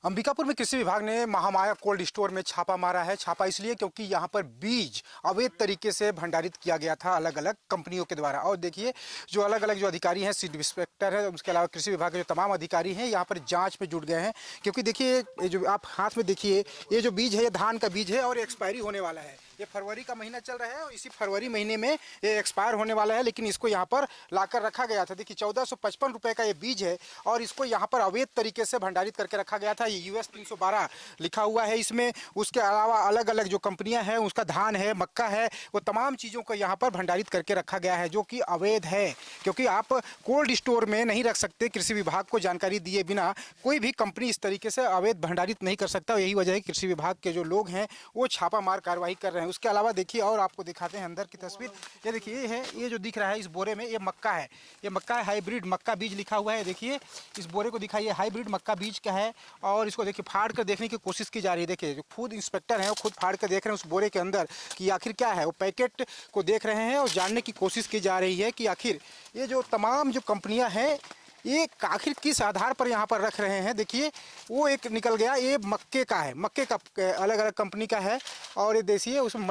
अंबिकापुर में कृषि विभाग ने महामाया कोल्ड स्टोर में छापा मारा है। छापा इसलिए क्योंकि यहाँ पर बीज अवैध तरीके से भंडारित किया गया था अलग अलग कंपनियों के द्वारा। और देखिए जो अलग अलग जो अधिकारी हैं, सीड इंस्पेक्टर है, उसके अलावा कृषि विभाग के जो तमाम अधिकारी हैं यहाँ पर जांच में जुट गए हैं। क्योंकि देखिए ये जो आप हाथ में देखिए, ये जो बीज है ये धान का बीज है और एक्सपायरी होने वाला है। ये फरवरी का महीना चल रहा है और इसी फरवरी महीने में ये एक्सपायर होने वाला है, लेकिन इसको यहाँ पर लाकर रखा गया था। देखिए 1455 रुपये का ये बीज है और इसको यहाँ पर अवैध तरीके से भंडारित करके रखा गया था। ये US 312 लिखा हुआ है इसमें। उसके अलावा अलग अलग जो कंपनियां हैं, उसका धान है, मक्का है, वो तमाम चीज़ों को यहाँ पर भंडारित करके रखा गया है, जो कि अवैध है। क्योंकि आप कोल्ड स्टोर में नहीं रख सकते, कृषि विभाग को जानकारी दिए बिना कोई भी कंपनी इस तरीके से अवैध भंडारित नहीं कर सकता। यही वजह है कृषि विभाग के जो लोग हैं वो छापा मार कार्रवाई कर रहे हैं। उसके अलावा देखिए और आपको दिखाते हैं अंदर की तस्वीर। ये देखिए ये है, ये जो दिख रहा है इस बोरे में, ये मक्का है। ये मक्का है, हाइब्रिड मक्का बीज लिखा हुआ है। देखिए इस बोरे को दिखाइए, हाइब्रिड मक्का बीज का है। और इसको देखिए फाड़ कर देखने की कोशिश की जा रही है। देखिए जो खुद इंस्पेक्टर हैं वो खुद फाड़ कर देख रहे हैं उस बोरे के अंदर कि आखिर क्या है। वो पैकेट को देख रहे हैं और जानने की कोशिश की जा रही है कि आखिर ये जो तमाम जो कंपनियां हैं ये आखिर किस आधार पर यहाँ पर रख रहे हैं। देखिए वो एक निकल गया, ये मक्के का है, मक्के का अलग अलग कंपनी का है। और ये देखिए उसमें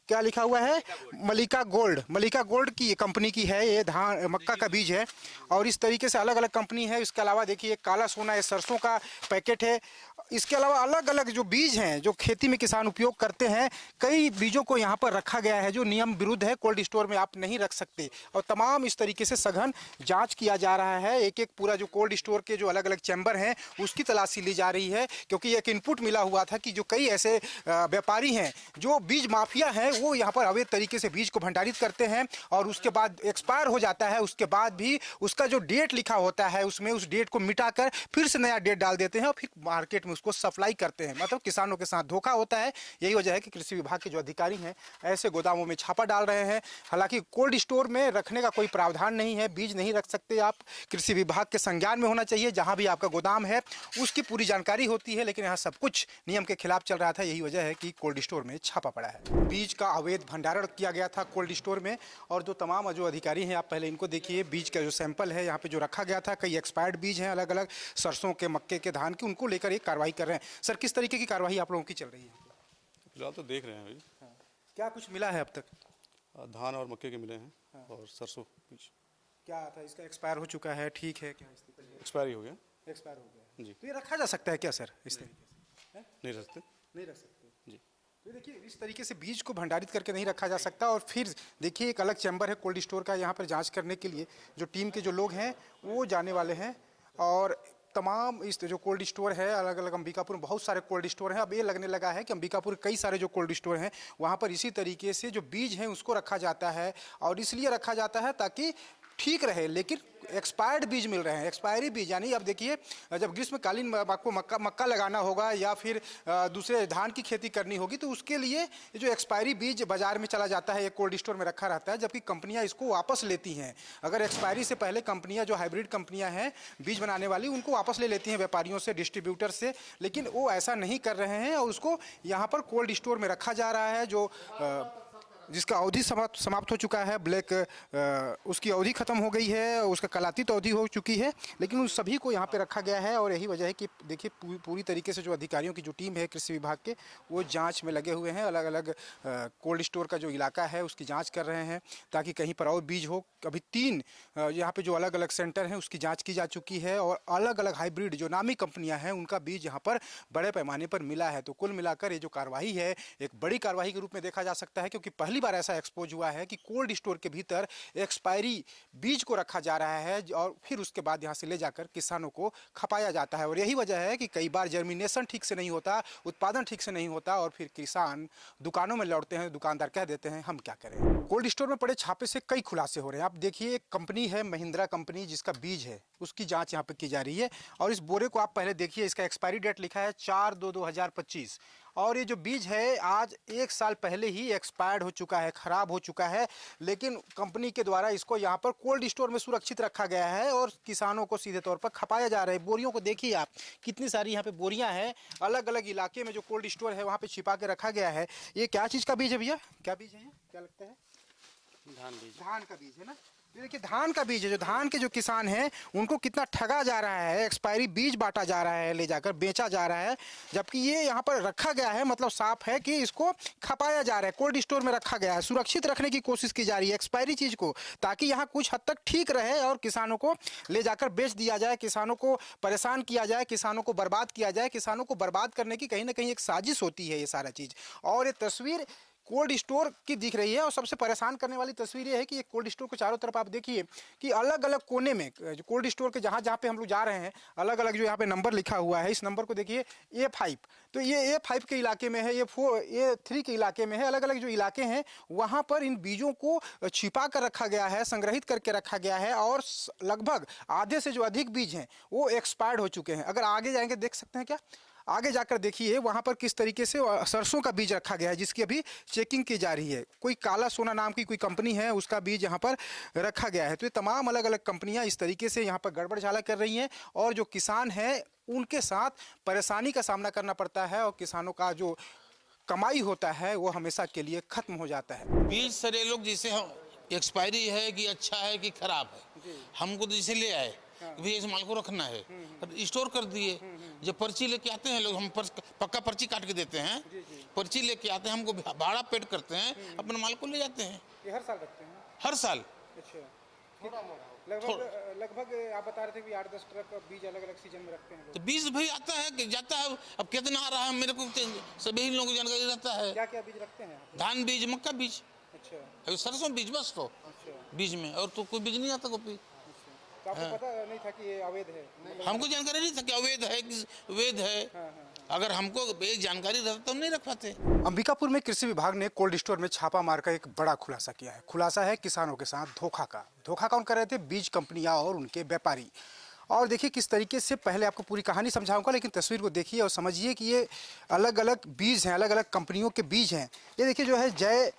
क्या लिखा हुआ है, मलिका गोल्ड, मलिका गोल्ड की ये कंपनी की है। ये धान मक्का का बीज है और इस तरीके से अलग अलग कंपनी है। इसके अलावा देखिए काला सोना, ये सरसों का पैकेट है। इसके अलावा अलग अलग जो बीज हैं जो खेती में किसान उपयोग करते हैं, कई बीजों को यहाँ पर रखा गया है जो नियम विरुद्ध है। कोल्ड स्टोर में आप नहीं रख सकते। और तमाम इस तरीके से सघन जांच किया जा रहा है। एक एक पूरा जो कोल्ड स्टोर के जो अलग अलग चैम्बर हैं उसकी तलाशी ली जा रही है। क्योंकि एक इनपुट मिला हुआ था कि जो कई ऐसे व्यापारी हैं जो बीज माफिया हैं वो यहाँ पर अवैध तरीके से बीज को भंडारित करते हैं और उसके बाद एक्सपायर हो जाता है। उसके बाद भी उसका जो डेट लिखा होता है उसमें उस डेट को मिटाकर फिर से नया डेट डाल देते हैं और फिर मार्केट में उसको सप्लाई करते हैं। मतलब किसानों के साथ धोखा होता है। यही वजह है कि कृषि विभाग के जो अधिकारी हैं ऐसे गोदामों में छापा डाल रहे हैं। हालांकि कोल्ड स्टोर में रखने का कोई प्रावधान नहीं है, बीज नहीं रख सकते आप। कृषि विभाग के संज्ञान में होना चाहिए, जहां भी आपका गोदाम है उसकी पूरी जानकारी होती है। लेकिन यहाँ सब कुछ नियम के खिलाफ चल रहा था। यही वजह है कि कोल्ड स्टोर में छापा पड़ा है। बीज का अवैध भंडारण किया गया था कोल्ड स्टोर में। और जो तमाम जो अधिकारी हैं आप पहले इनको देखिए, बीज का जो सैंपल है यहाँ पे जो रखा गया था, कई एक्सपायर्ड बीज हैं अलग अलग सरसों के, मक्के के, धान के, उनको लेकर एक कार्रवाई कर रहे हैं। सर किस तरीके की कार्रवाई आप लोगों की चल रही है? फिलहाल तो देख रहे हैं अभी। हाँ। क्या कुछ मिला है अब तक? धान और मक्के के मिले हैं। हाँ। और सरसों बीज क्या था इसका, एक्सपायर हो चुका है, ठीक है क्या स्थिति? एक्सपायरी हो गया। एक्सपायर हो गया जी। तो ये रखा जा सकता है क्या सर इस तरीके से? नहीं रख सकते। नहीं रख सकते जी। तो देखिए इस तरीके से बीज को भंडारित करके नहीं रखा जा सकता। और फिर देखिए एक अलग चैम्बर है कोल्ड स्टोर का, यहाँ पर जांच करने के लिए जो टीम के जो लोग हैं वो जाने वाले हैं। और तमाम इस जो कोल्ड स्टोर है अलग अलग अंबिकापुर में बहुत सारे कोल्ड स्टोर हैं। अब ये लगने लगा है कि अंबिकापुर कई सारे जो कोल्ड स्टोर हैं वहाँ पर इसी तरीके से जो बीज हैं उसको रखा जाता है। और इसलिए रखा जाता है ताकि ठीक रहे, लेकिन एक्सपायर्ड बीज मिल रहे हैं, एक्सपायरी बीज। यानी अब देखिए जब ग्रीष्मकालीन आपको मक्का लगाना होगा या फिर दूसरे धान की खेती करनी होगी तो उसके लिए जो एक्सपायरी बीज बाजार में चला जाता है, ये कोल्ड स्टोर में रखा रहता है, जबकि कंपनियां इसको वापस लेती हैं। अगर एक्सपायरी से पहले कंपनियां जो हाइब्रिड कंपनियां हैं बीज बनाने वाली, उनको वापस ले लेती हैं व्यापारियों से, डिस्ट्रीब्यूटर से। लेकिन वो ऐसा नहीं कर रहे हैं और उसको यहाँ पर कोल्ड स्टोर में रखा जा रहा है जो जिसका अवधि समाप्त हो चुका है। ब्लैक उसकी अवधि खत्म हो गई है, उसका कलातीत अवधि हो चुकी है, लेकिन उन सभी को यहाँ पे रखा गया है। और यही वजह है कि देखिए पूरी तरीके से जो अधिकारियों की जो टीम है कृषि विभाग के, वो जांच में लगे हुए हैं। अलग अलग कोल्ड स्टोर का जो इलाका है उसकी जांच कर रहे हैं ताकि कहीं पर और बीज हो। अभी 3 यहाँ पे जो अलग अलग सेंटर हैं उसकी जाँच की जा चुकी है और अलग अलग हाइब्रिड जो नामी कंपनियाँ हैं उनका बीज यहाँ पर बड़े पैमाने पर मिला है। तो कुल मिलाकर ये जो कार्रवाई है एक बड़ी कार्रवाई के रूप में देखा जा सकता है, क्योंकि पहली बार ऐसा एक्सपोज हुआ है कि कोल्ड स्टोर के भीतर एक्सपायरी बीज को रखा जा रहा है और फिर उसके बाद यहाँ से ले जाकर किसानों को खपाया जाता है। और यही वजह है कि कई बार जर्मिनेशन ठीक से नहीं होता, उत्पादन ठीक से नहीं होता और फिर किसान दुकानों में लौटते हैं, दुकानदार कह देते हैं हम क्या करें। कोल्ड स्टोर में पड़े छापे से कई खुलासे हो रहे हैं। आप देखिए एक कंपनी है महिंद्रा कंपनी जिसका बीज है, उसकी जांच यहाँ पे की जा रही है। और इस बोरे को आप पहले देखिए, इसका एक्सपायरी डेट लिखा है 4/2/2025 और ये जो बीज है आज 1 साल पहले ही एक्सपायर्ड हो चुका है, ख़राब हो चुका है। लेकिन कंपनी के द्वारा इसको यहाँ पर कोल्ड स्टोर में सुरक्षित रखा गया है और किसानों को सीधे तौर पर खपाया जा रहा है। बोरियों को देखिए आप, कितनी सारी यहाँ पे बोरियाँ हैं। अलग अलग इलाके में जो कोल्ड स्टोर है वहाँ पर छिपा के रखा गया है। ये क्या चीज़ का बीज है भैया, क्या बीज है ये, क्या लगता है? धान बीज। धान का बीज है ना। देखिए धान का बीज है, जो धान के जो किसान हैं उनको कितना ठगा जा रहा है, एक्सपायरी बीज बांटा जा रहा है, ले जाकर बेचा जा रहा है, जबकि ये यहाँ पर रखा गया है, मतलब साफ है कि इसको खपाया जा रहा है, कोल्ड स्टोर में रखा गया है, सुरक्षित रखने की कोशिश की जा रही है एक्सपायरी चीज को, ताकि यहाँ कुछ हद तक ठीक रहे और किसानों को ले जाकर बेच दिया जाए, किसानों को परेशान किया जाए, किसानों को बर्बाद किया जाए। किसानों को बर्बाद करने की कहीं ना कहीं एक साजिश होती है ये सारा चीज। और ये तस्वीर कोल्ड स्टोर की दिख रही है और सबसे परेशान करने वाली तस्वीर ये है कि ये कोल्ड स्टोर को चारों तरफ आप देखिए कि अलग अलग कोने में जो कोल्ड स्टोर के जहाँ जहाँ पे हम लोग जा रहे हैं, अलग अलग जो यहाँ पे नंबर लिखा हुआ है, इस नंबर को देखिए A5, तो ये A5 के इलाके में है, ये A3 के इलाके में है। अलग अलग जो इलाके हैं वहाँ पर इन बीजों को छिपा कर रखा गया है, संग्रहित करके रखा गया है और लगभग आधे से जो अधिक बीज हैं वो एक्सपायर्ड हो चुके हैं। अगर आगे जाएंगे देख सकते हैं क्या, आगे जाकर देखिए वहाँ पर किस तरीके से सरसों का बीज रखा गया है, जिसकी अभी चेकिंग की जा रही है। कोई काला सोना नाम की कोई कंपनी है, उसका बीज यहाँ पर रखा गया है। तो ये तमाम अलग अलग कंपनियाँ इस तरीके से यहाँ पर गड़बड़ झाला कर रही हैं और जो किसान हैं उनके साथ परेशानी का सामना करना पड़ता है और किसानों का जो कमाई होता है वो हमेशा के लिए खत्म हो जाता है। बीज सरे लोग जैसे हम एक्सपायरी है कि अच्छा है कि खराब है, हमको तो जैसे ले आए भी इस माल को रखना है, स्टोर कर दिए। जब पर्ची लेके आते हैं लोग, हम पक्का पर्ची काट के देते हैं, पर्ची लेके आते हैं, हमको भाड़ा पेड करते हैं, अपने माल को ले जाते हैं। ये हर साल रखते हैं? हर साल। अच्छा, लगभग आप बता रहे थे कि 8-10 ट्रक बीज अलग अलग सीजन में रखते हैं। तो बीज भाई आता है कि जाता है, अब कितना आ रहा है मेरे को सभी लोगों को जानकारी रहता है। क्या क्या बीज रखते हैं? धान बीज, मक्का बीज, अच्छा, सरसों बीज, बस तो बीज में और तो कोई बीज नहीं आता गोपी। तो आपको पता नहीं था कि ये अवैध है? हमको जानकारी नहीं था कि अवैध है कि वैध है। अगर हमको ये जानकारी रहता तो हम नहीं रख पाते। अंबिकापुर में कृषि विभाग ने कोल्ड स्टोर में छापा मारकर एक बड़ा खुलासा किया है। खुलासा है किसानों के साथ धोखा कौन कर रहे थे? बीज कंपनियां और उनके व्यापारी। और देखिए किस तरीके से, पहले आपको पूरी कहानी समझाऊंगा, लेकिन तस्वीर को देखिए और समझिए कि ये अलग अलग बीज हैं, अलग अलग कंपनियों के बीज हैं। ये देखिए जो है जय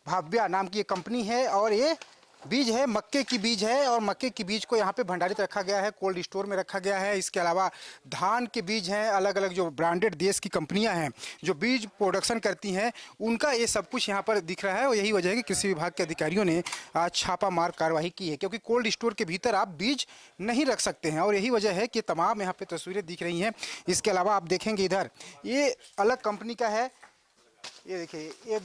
भाव्या नाम की ये कंपनी है और ये बीज है, मक्के की बीज है और मक्के की बीज को यहाँ पे भंडारित रखा गया है, कोल्ड स्टोर में रखा गया है। इसके अलावा धान के बीज हैं, अलग अलग जो ब्रांडेड देश की कंपनियां हैं जो बीज प्रोडक्शन करती हैं, उनका ये सब कुछ यहाँ पर दिख रहा है। और यही वजह है कि कृषि विभाग के अधिकारियों ने आज छापामार कार्रवाई की है, क्योंकि कोल्ड स्टोर के भीतर आप बीज नहीं रख सकते हैं। और यही वजह है कि तमाम यहाँ पर तस्वीरें दिख रही हैं। इसके अलावा आप देखेंगे इधर ये अलग कंपनी का है, ये देखिए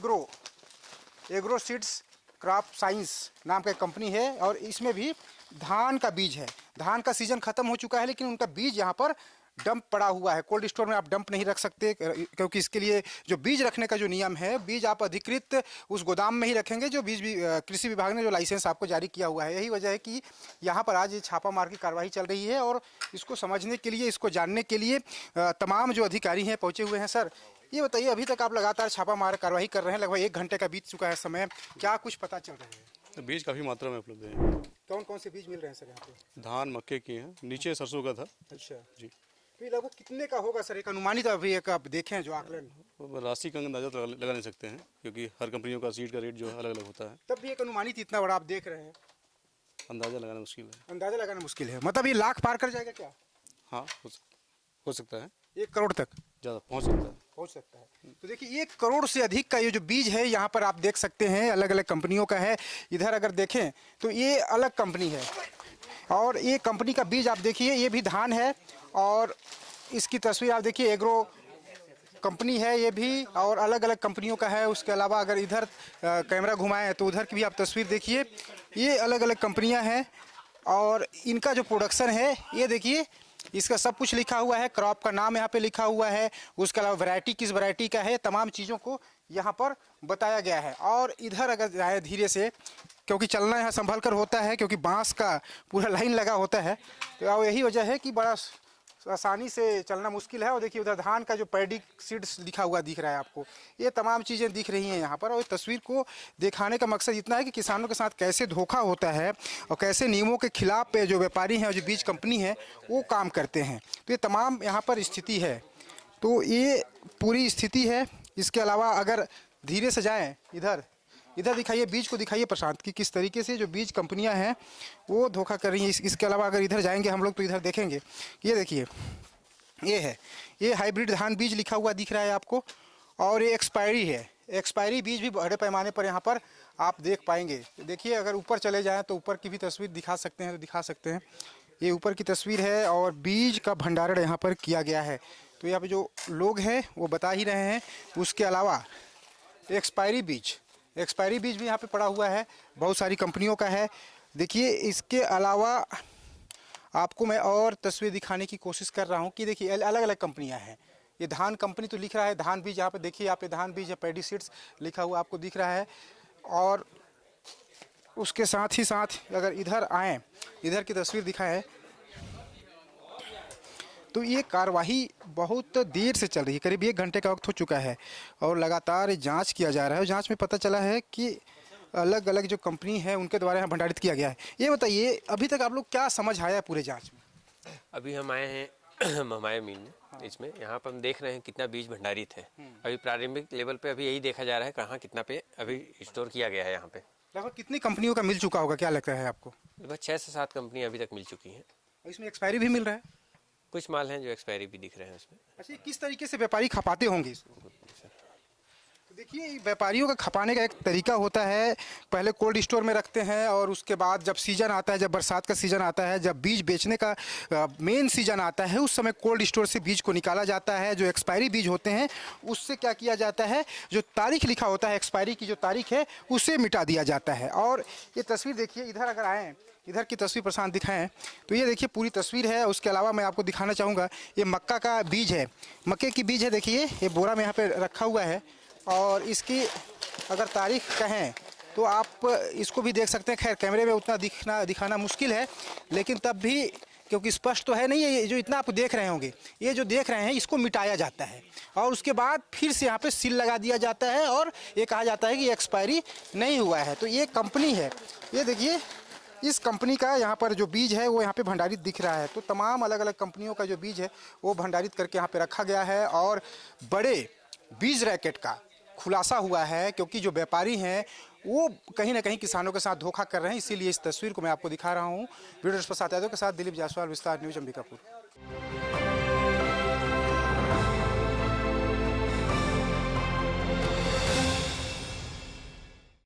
एग्रो सीड्स क्रॉप साइंस नाम का कंपनी है और इसमें भी धान का बीज है। धान का सीजन खत्म हो चुका है लेकिन उनका बीज यहाँ पर डंप पड़ा हुआ है। कोल्ड स्टोर में आप डंप नहीं रख सकते, क्योंकि इसके लिए जो बीज रखने का जो नियम है, बीज आप अधिकृत उस गोदाम में ही रखेंगे जो बीज भी कृषि विभाग ने जो लाइसेंस आपको जारी किया हुआ है। यही वजह है कि यहाँ पर आज ये छापामार की कार्रवाई चल रही है और इसको समझने के लिए, इसको जानने के लिए तमाम जो अधिकारी हैं पहुँचे हुए हैं। सर ये बताइए, अभी तक आप लगातार छापामार कार्रवाई कर रहे हैं, लगभग 1 घंटे का बीत चुका है समय, क्या कुछ पता चल रहा है? तो बीज काफ़ी मात्रा में उपलब्ध है। कौन कौन से बीज मिल रहे हैं सर यहाँ पे? धान मक्के की हैं, नीचे सरसों का था। अच्छा जी, तो ये लगभग कितने का होगा सर? एक अनुमानित अभी एक आप देखें जो आकलन, राशि का अंदाजा तो लगा नहीं सकते हैं क्योंकि हर कंपनियों का सीड का रेट जो है अलग अलग होता है। तब भी एक अनुमानित इतना बड़ा आप देख रहे हैं, अंदाजा लगाना मुश्किल है। अंदाजा लगाना मुश्किल है। मतलब ये लाख पार कर जाएगा क्या? हाँ, हो सकता है, 1 करोड़ तक ज़्यादा पहुँच सकता है। तो देखिए 1 करोड़ से अधिक का ये जो बीज है यहाँ पर आप देख सकते हैं, अलग अलग कंपनियों का है। इधर अगर देखें तो ये अलग कंपनी है और ये कंपनी का बीज आप देखिए, ये भी धान है और इसकी तस्वीर आप देखिए, एग्रो कंपनी है ये भी और अलग अलग कंपनियों का है। उसके अलावा अगर इधर कैमरा घुमाएं तो उधर की भी आप तस्वीर देखिए, ये अलग अलग कंपनियां हैं और इनका जो प्रोडक्शन है ये देखिए, इसका सब कुछ लिखा हुआ है, क्रॉप का नाम यहाँ पे लिखा हुआ है, उसके अलावा वैरायटी किस वैरायटी का है, तमाम चीज़ों को यहाँ पर बताया गया है। और इधर अगर जाए धीरे से, क्योंकि चलना यहाँ संभल कर होता है, क्योंकि बांस का पूरा लाइन लगा होता है, तो यही वजह है कि बड़ा आसानी से चलना मुश्किल है। और देखिए उधर धान का जो पैडी सीड्स लिखा हुआ दिख रहा है आपको, ये तमाम चीज़ें दिख रही हैं यहाँ पर। और तस्वीर को दिखाने का मकसद इतना है कि किसानों के साथ कैसे धोखा होता है और कैसे नियमों के खिलाफ जो व्यापारी हैं और जो बीज कंपनी है वो काम करते हैं। तो ये तमाम यहाँ पर स्थिति है, तो ये पूरी स्थिति है। इसके अलावा अगर धीरे से जाएँ इधर दिखाइए, बीज को दिखाइए प्रशांत, कि किस तरीके से जो बीज कंपनियां हैं वो धोखा कर रही हैं। इसके अलावा अगर इधर जाएंगे हम लोग तो इधर देखेंगे, ये देखिए ये हाइब्रिड धान बीज लिखा हुआ दिख रहा है आपको और ये एक्सपायरी है, एक्सपायरी बीज भी बड़े पैमाने पर यहाँ पर आप देख पाएंगे। देखिए अगर ऊपर चले जाएं तो ऊपर की भी तस्वीर दिखा सकते हैं, तो दिखा सकते हैं। ये ऊपर की तस्वीर है और बीज का भंडारण यहाँ पर किया गया है। तो यहाँ पे जो लोग हैं वो बता ही रहे हैं। उसके अलावा एक्सपायरी बीज भी यहाँ पे पड़ा हुआ है, बहुत सारी कंपनियों का है। देखिए इसके अलावा आपको मैं और तस्वीर दिखाने की कोशिश कर रहा हूँ कि देखिए अलग अलग कंपनियाँ हैं। ये धान कंपनी तो लिख रहा है, धान बीज यहाँ पे देखिए, यहाँ पे धान बीज है, पैडी सीड्स लिखा हुआ आपको दिख रहा है। और उसके साथ ही साथ अगर इधर आएँ, इधर की तस्वीर दिखाएं तो ये कार्यवाही बहुत देर से चल रही है, करीब 1 घंटे का वक्त हो चुका है और लगातार जांच किया जा रहा है। जांच में पता चला है कि अलग अलग जो कंपनी है उनके द्वारा यहाँ भंडारित किया गया है। ये बताइए अभी तक आप लोग क्या समझ आया है पूरे जांच में? अभी हम आए हैं हमारे मीन में, इसमें यहाँ पर हम देख रहे हैं कितना बीज भंडारित है। अभी प्रारंभिक लेवल पे अभी यही देखा जा रहा है कहाँ कितना पे अभी स्टोर किया गया है। यहाँ पे लगभग कितनी कंपनियों का मिल चुका होगा, क्या लगता है आपको? लगभग 6 से 7 कंपनी अभी तक मिल चुकी हैं। इसमें एक्सपायरी भी मिल रहा है? कुछ माल हैं जो एक्सपायरी भी दिख रहे हैं उसमें। अच्छा, किस तरीके से व्यापारी खपाते होंगे इसको? तो देखिए व्यापारियों का खपाने का एक तरीका होता है, पहले कोल्ड स्टोर में रखते हैं और उसके बाद जब सीजन आता है, जब बरसात का सीजन आता है, जब बीज बेचने का मेन सीजन आता है, उस समय कोल्ड स्टोर से बीज को निकाला जाता है। जो एक्सपायरी बीज होते हैं उससे क्या किया जाता है, जो तारीख लिखा होता है एक्सपायरी की जो तारीख है उसे मिटा दिया जाता है। और ये तस्वीर देखिए, इधर अगर आएँ, इधर की तस्वीर प्रशांत दिखाएं तो ये देखिए पूरी तस्वीर है। उसके अलावा मैं आपको दिखाना चाहूँगा ये मक्का का बीज है, मक्के की बीज है। देखिए ये बोरा में यहाँ पे रखा हुआ है और इसकी अगर तारीख कहें तो आप इसको भी देख सकते हैं। खैर कैमरे में उतना दिखाना मुश्किल है, लेकिन तब भी क्योंकि स्पष्ट तो है नहीं, ये जो इतना आप देख रहे होंगे, ये जो देख रहे हैं इसको मिटाया जाता है और उसके बाद फिर से यहाँ पे सील लगा दिया जाता है और ये कहा जाता है कि एक्सपायरी नहीं हुआ है। तो ये कंपनी है, ये देखिए इस कंपनी का यहाँ पर जो बीज है वो यहाँ पे भंडारित दिख रहा है। तो तमाम अलग अलग कंपनियों का जो बीज है वो भंडारित करके यहाँ पे रखा गया है और बड़े बीज रैकेट का खुलासा हुआ है, क्योंकि जो व्यापारी हैं वो कहीं ना कहीं किसानों के साथ धोखा कर रहे हैं। इसीलिए इस तस्वीर को मैं आपको दिखा रहा हूँ। वीडियो प्रसाद यादव के साथ दिलीप जायसवाल, विस्तार न्यूज, अंबिकापुर।